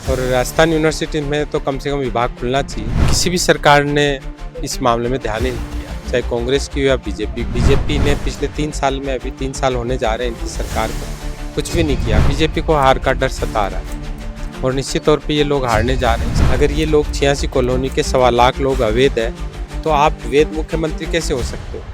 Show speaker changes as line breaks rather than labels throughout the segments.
और राजस्थान यूनिवर्सिटी में तो कम से कम विभाग खुलना चाहिए। किसी भी सरकार ने इस मामले में ध्यान ही नहीं दिया, चाहे कांग्रेस की हो या बीजेपी ने पिछले 3 साल में, अभी 3 साल होने जा रहे हैं इनकी सरकार को, कुछ भी नहीं किया। बीजेपी को हार का डर सता रहा है और निश्चित तौर पे ये लोग हारने जा रहे हैं। अगर ये लोग 86 कॉलोनी के 1.25 लाख लोग अवैध है तो आप वैध मुख्यमंत्री कैसे हो सकते हो?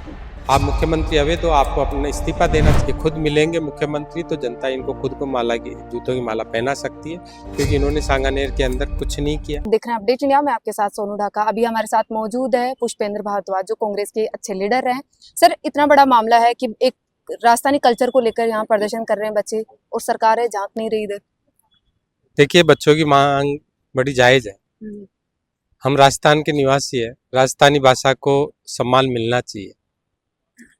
आप मुख्यमंत्री अवैध हो, आपको अपना इस्तीफा देना चाहिए। खुद मिलेंगे मुख्यमंत्री तो जनता इनको खुद को जूतों की माला पहना सकती है, क्योंकि इन्होंने सांगानेर के अंदर कुछ नहीं किया।
देख रहे हैं अपडेट इंडिया में, आपके साथ सोनू ढाका। अभी हमारे साथ मौजूद है पुष्पेंद्र भारद्वाज, जो कांग्रेस के अच्छे लीडर रहे हैं। सर, इतना बड़ा मामला है कि एक राजस्थानी कल्चर को लेकर यहाँ प्रदर्शन कर रहे हैं बच्चे, और सरकार है झांक नहीं रही इधर।
देखिए, बच्चों की मांग बड़ी जायज है। हम राजस्थान के निवासी है, राजस्थानी भाषा को सम्मान मिलना चाहिए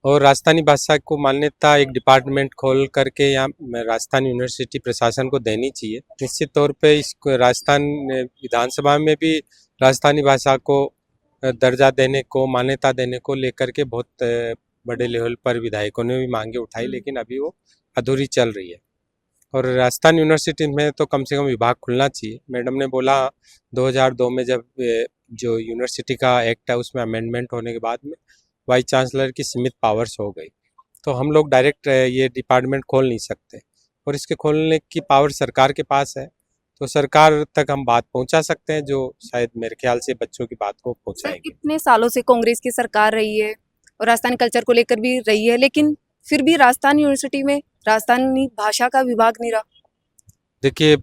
और राजस्थानी भाषा को मान्यता एक डिपार्टमेंट खोल करके यहाँ राजस्थान यूनिवर्सिटी प्रशासन को देनी चाहिए। निश्चित तौर पे इसको राजस्थान विधानसभा में भी राजस्थानी भाषा को दर्जा देने को, मान्यता देने को लेकर के बहुत बड़े लेवल पर विधायकों ने भी मांगे उठाई, लेकिन अभी वो अधूरी चल रही है। और राजस्थान यूनिवर्सिटी में तो कम से कम विभाग खुलना चाहिए। मैडम ने बोला 2002 में जब जो यूनिवर्सिटी का एक्ट है उसमें अमेंडमेंट होने के बाद में वाइस चांसलर की सीमित पावर्स हो गई, तो हम लोग डायरेक्ट ये डिपार्टमेंट खोल नहीं सकते और इसके खोलने की पावर सरकार के पास है, तो सरकार तक हम बात पहुंचा सकते हैं, जो शायद मेरे ख्याल से बच्चों की बात को पहुंचाएंगे।
इतने सालों से कांग्रेस की सरकार रही है और राजस्थानी कल्चर को लेकर भी रही है, लेकिन फिर भी राजस्थान यूनिवर्सिटी में राजस्थानी भाषा का विभाग नहीं रहा।
देखिए,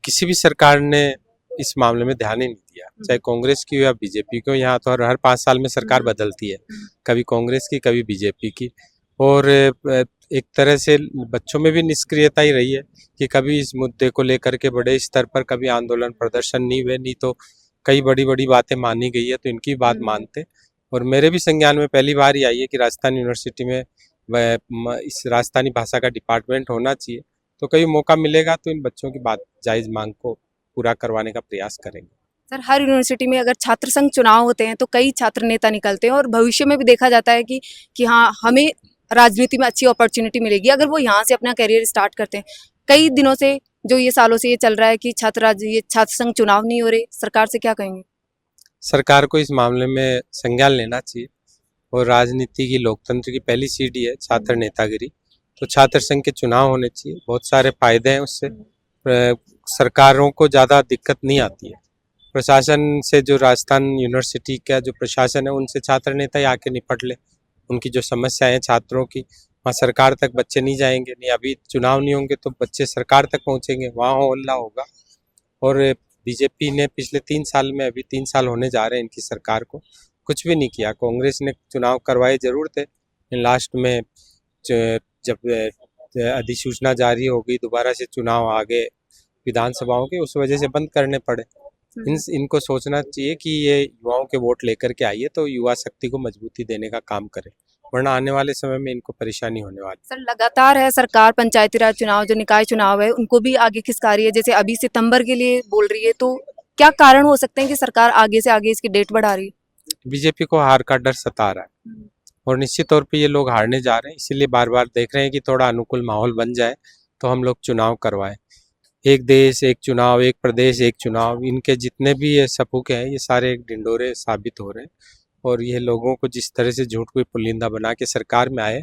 किसी भी सरकार ने इस मामले में ध्यान ही नहीं दिया, चाहे कांग्रेस की हो या बीजेपी की हो। यहाँ तो हर 5 साल में सरकार बदलती है, कभी कांग्रेस की कभी बीजेपी की, और एक तरह से बच्चों में भी निष्क्रियता ही रही है कि कभी इस मुद्दे को लेकर के बड़े स्तर पर कभी आंदोलन प्रदर्शन नहीं हुए, नहीं तो कई बड़ी बड़ी बातें मानी गई है तो इनकी बात मानते। और मेरे भी संज्ञान में पहली बार ही आई है कि राजस्थान यूनिवर्सिटी में इस राजस्थानी भाषा का डिपार्टमेंट होना चाहिए, तो कभी मौका मिलेगा तो इन बच्चों की बात जायज मांग को पूरा करवाने का प्रयास करेंगे।
सर, हर यूनिवर्सिटी में अगर छात्र संघ चुनाव होते हैं तो कई छात्र नेता निकलते हैं और भविष्य में भी देखा जाता है कि हाँ, हमें राजनीति में अच्छी अपॉर्चुनिटी मिलेगी अगर वो यहाँ से अपना करियर स्टार्ट करते हैं। कई दिनों से जो ये सालों से ये चल रहा है कि छात्र संघ चुनाव नहीं हो रहे, सरकार से क्या कहेंगे?
सरकार को इस मामले में संज्ञान लेना चाहिए और राजनीति की, लोकतंत्र की पहली सीढ़ी है छात्र नेतागिरी, तो छात्र संघ के चुनाव होने चाहिए। बहुत सारे फायदे हैं उससे, सरकारों को ज़्यादा दिक्कत नहीं आती है। प्रशासन से, जो राजस्थान यूनिवर्सिटी का जो प्रशासन है उनसे छात्र नेता ही आके निपट ले, उनकी जो समस्याएं हैं छात्रों की, वहाँ सरकार तक बच्चे नहीं जाएंगे। नहीं, अभी चुनाव नहीं होंगे तो बच्चे सरकार तक पहुँचेंगे, वहाँ हल्ला होगा। और बीजेपी ने पिछले 3 साल में, अभी 3 साल होने जा रहे हैं इनकी सरकार को, कुछ भी नहीं किया। कांग्रेस ने चुनाव करवाए जरूर थे, लास्ट में जब अधिसूचना जारी हो गई, दोबारा से चुनाव आ गए विधानसभाओं के, उस वजह से बंद करने पड़े। इनको सोचना चाहिए कि ये युवाओं के वोट लेकर के आइए तो युवा शक्ति को मजबूती देने का काम करे, वरना आने वाले समय में इनको परेशानी होने वाली।
सर, लगातार है सरकार पंचायती राज चुनाव, जो निकाय चुनाव है, उनको भी आगे खिसका रही है। जैसे अभी सितंबर के लिए बोल रही है, तो क्या कारण हो सकते हैं कि सरकार आगे से आगे इसकी डेट बढ़ा रही है?
बीजेपी को हार का डर सता रहा है और निश्चित तौर पे ये लोग हारने जा रहे हैं, इसीलिए बार बार देख रहे हैं कि थोड़ा अनुकूल माहौल बन जाए तो हम लोग चुनाव करवाएं। एक देश एक चुनाव, एक प्रदेश एक चुनाव, इनके जितने भी ये सपूत हैं ये सारे एक ढिंडोरे साबित हो रहे हैं। और ये लोगों को जिस तरह से झूठ कोई पुलिंदा बना के सरकार में आए,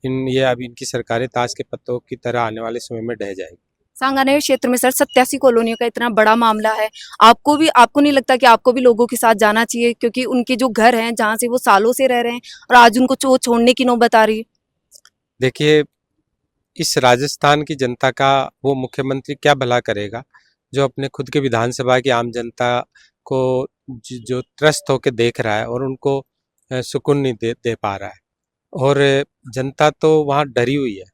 ये अब इनकी सरकारें ताश के पत्तों की तरह आने वाले समय में ढह जाएगी।
सांगानेर क्षेत्र में सर 87 कॉलोनियों का इतना बड़ा मामला है, आपको नहीं लगता कि आपको भी लोगों के साथ जाना चाहिए, क्योंकि उनके जो घर हैं जहाँ से वो सालों से रह रहे हैं और आज उनको छोड़ने की नौबत आ रही है?
देखिए, इस राजस्थान की जनता का वो मुख्यमंत्री क्या भला करेगा जो अपने खुद के विधानसभा की आम जनता को जो त्रस्त होकर देख रहा है और उनको सुकून नहीं दे पा रहा है। और जनता तो वहाँ डरी हुई है।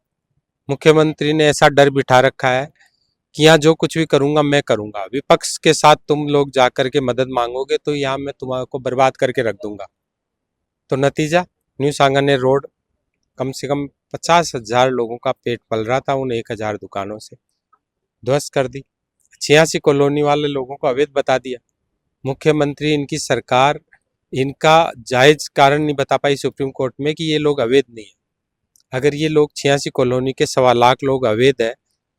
मुख्यमंत्री ने ऐसा डर बिठा रखा है कि यहाँ जो कुछ भी करूँगा मैं करूँगा, विपक्ष के साथ तुम लोग जाकर के मदद मांगोगे तो यहाँ मैं तुम्हारे बर्बाद करके रख दूंगा। तो नतीजा, न्यू सांगानेर रोड कम से कम 50,000 लोगों का पेट पल रहा था, उन 1,000 दुकानों से ध्वस्त कर दी। 86 कॉलोनी वाले लोगों को अवैध बता दिया। मुख्यमंत्री, इनकी सरकार इनका जायज कारण नहीं बता पाई सुप्रीम कोर्ट में कि ये लोग अवैध नहीं है। अगर ये लोग 86 कॉलोनी के 1.25 लाख लोग अवैध है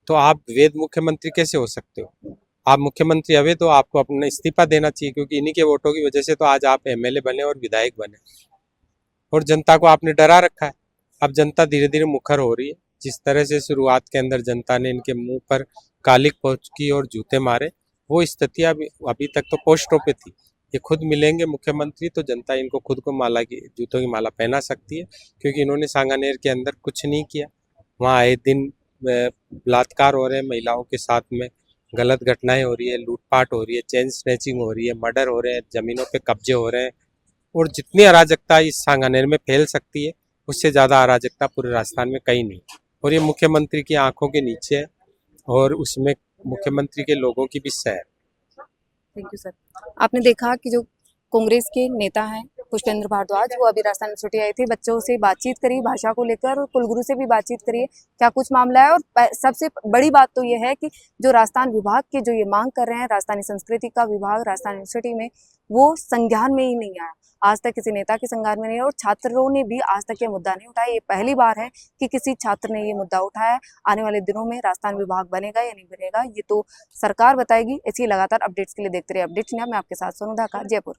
तो आप वैध मुख्यमंत्री कैसे हो सकते हो? आप मुख्यमंत्री हुए तो आपको अपना इस्तीफा देना चाहिए, क्योंकि इन्हीं के वोटों की वजह से तो आज आप एमएलए बने और विधायक बने, और जनता को आपने डरा रखा है। अब जनता धीरे धीरे मुखर हो रही है। जिस तरह से शुरुआत के अंदर जनता ने इनके मुंह पर कालिक पोंछ की और जूते मारे, वो स्थिति अभी तक तो पोस्टरों पे थी। ये खुद मिलेंगे मुख्यमंत्री तो जनता इनको खुद को जूतों की माला पहना सकती है, क्योंकि इन्होंने सांगानेर के अंदर कुछ नहीं किया। वहाँ आए दिन बलात्कार हो रहे हैं, महिलाओं के साथ में गलत घटनाएं हो रही है, लूटपाट हो रही है, चेन स्नैचिंग हो रही है, मर्डर हो रहे हैं, जमीनों पे कब्जे हो रहे हैं, और जितनी अराजकता इस सांगानेर में फैल सकती है उससे ज़्यादा अराजकता पूरे राजस्थान में कहीं नहीं। और ये मुख्यमंत्री की आंखों के नीचे है, और उसमें मुख्यमंत्री के लोगों की भी सह है।
Thank you sir. आपने देखा कि जो कांग्रेस के नेता हैं पुष्पेंद्र भारद्वाज, वो अभी राजस्थान यूनिवर्सिटी आए थे, बच्चों से बातचीत करी भाषा को लेकर, और कुलगुरु से भी बातचीत करी है क्या कुछ मामला है। और सबसे बड़ी बात तो ये है कि जो राजस्थान विभाग के जो ये मांग कर रहे हैं, राजस्थानी संस्कृति का विभाग राजस्थान यूनिवर्सिटी में, वो संज्ञान में ही नहीं आया। आज तक किसी नेता के संज्ञान में नहीं, और छात्रों ने भी आज तक ये मुद्दा नहीं उठाया। ये पहली बार है कि किसी छात्र ने ये मुद्दा उठाया। आने वाले दिनों में राजस्थान विभाग बनेगा या नहीं बनेगा, ये तो सरकार बताएगी। ऐसी लगातार अपडेट्स के लिए देखते रहिए अपडेट्स इंडिया। मैं आपके साथ सोनू धाका, जयपुर।